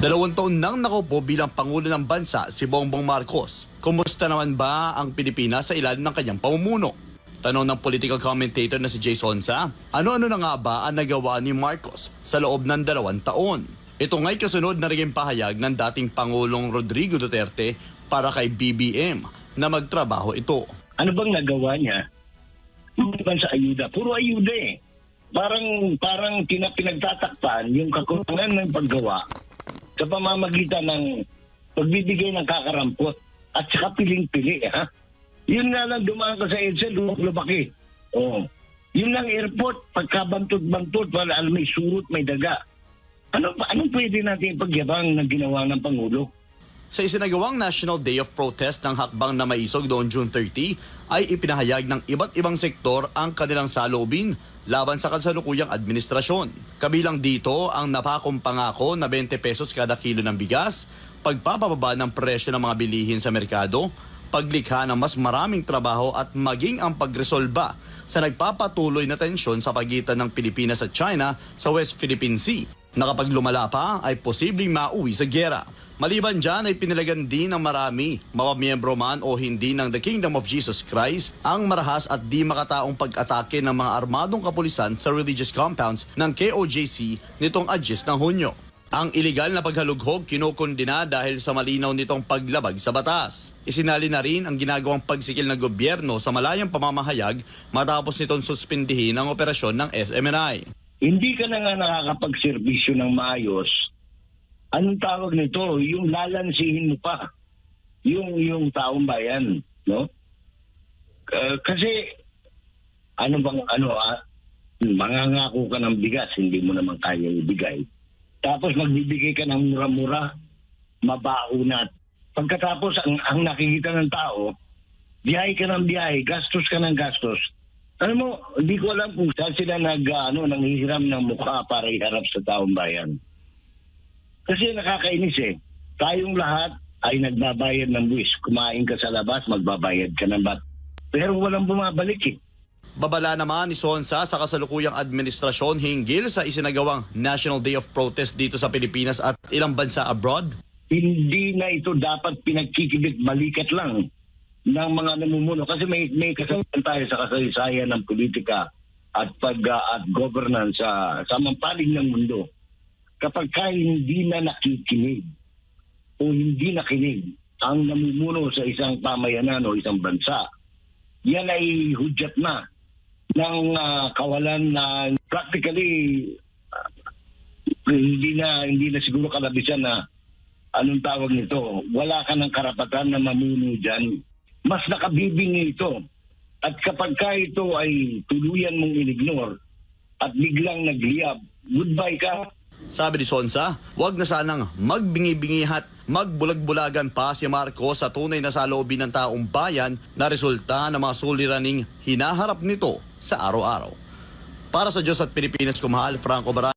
2 taon nang nakaupo bilang Pangulo ng Bansa si Bongbong Marcos. Kumusta naman ba ang Pilipinas sa ilalim ng kanyang pamumuno? Tanong ng political commentator na si Jay Sonsa, ano-ano na nga ba ang nagawa ni Marcos sa loob ng 2 taon? Ito nga'y kasunod na rin pahayag ng dating Pangulong Rodrigo Duterte para kay BBM na magtrabaho ito. Ano bang nagawa niya? Hindi sa ayuda. Puro ayuda eh. Parang pinagtatakpan yung kakulangan ng paggawa sa pamamagitan ng pagbibigay ng kakarampot at saka piling-pili. Ha? Yun nga lang dumaan ka sa EDSA, lumaki. Oh. Yun lang airport, pagkabantod-bantod, para may surot, may daga. Anong pwede natin pagyabang na ginawa ng Pangulo? Sa isinagawang National Day of Protest ng hakbang na maisog noong June 30, ay ipinahayag ng iba't ibang sektor ang kanilang saloobin laban sa kasalukuyang administrasyon. Kabilang dito ang napakong pangako na 20 pesos kada kilo ng bigas, pagpapababa ng presyo ng mga bilihin sa merkado, paglikha ng mas maraming trabaho at maging ang pagresolba sa nagpapatuloy na tensyon sa pagitan ng Pilipinas at China sa West Philippine Sea na kapag lumala pa ay posibleng mauwi sa giyera. Maliban dyan ay pinalagan din ng marami, mapamiyembro man o hindi ng The Kingdom of Jesus Christ, ang marahas at di makataong pag-atake ng mga armadong kapulisan sa religious compounds ng KOJC nitong Agyes ng Hunyo. Ang iligal na paghalughog kinukondina dahil sa malinaw nitong paglabag sa batas. Isinali na rin ang ginagawang pagsikil ng gobyerno sa malayang pamamahayag matapos nitong suspindihin ang operasyon ng SMNI. Hindi ka na nga nakakapagserbisyo ng maayos. Anong tawag nito? Yung lalansihin mo pa yung taong bayan, no? Kasi mangangako ka ng bigas, hindi mo naman kaya ibigay. Tapos magbibigay ka ng mura-mura, mabaho na. Pagkatapos ang nakikita ng tao, biyahe ka ng biyahe, gastos ka ng gastos. Alam mo, hindi ko alam kung saan sila nanghihiram ng mukha para iharap sa taong bayan. Kasi nakakainis eh. Tayong lahat ay nagbabayad ng buwis. Kumain ka sa labas, magbabayad ka ng bat. Pero walang bumabalik eh. Babala naman ni Sonsa sa kasalukuyang administrasyon hinggil sa isinagawang National Day of Protest dito sa Pilipinas at ilang bansa abroad. Hindi na ito dapat pinagkikibit balikat lang ng mga namumuno. Kasi may kasalanan tayo sa kasaysayan ng politika at at governance sa mampaling ng mundo. Kapag hindi na nakikinig o hindi nakinig ang namumuno sa isang pamayanan o isang bansa, yan ay hudyat na ng kawalan na practically hindi na siguro kalabisan na anong tawag nito, wala ka ng karapatan na mamuno dyan. Mas nakabibingi ito. At kapag ito ay tuluyan mong inignore at biglang nagliyab, goodbye ka. Sabi ni Sonsa, wag na sanang magbingi-bingihat, magbulag-bulagan pa si Marcos sa tunay na saloobin ng taong bayan na resulta ng mga suliraning hinaharap nito sa araw-araw. Para sa Diyos at Pilipinas, kumahal, Franco Barangay.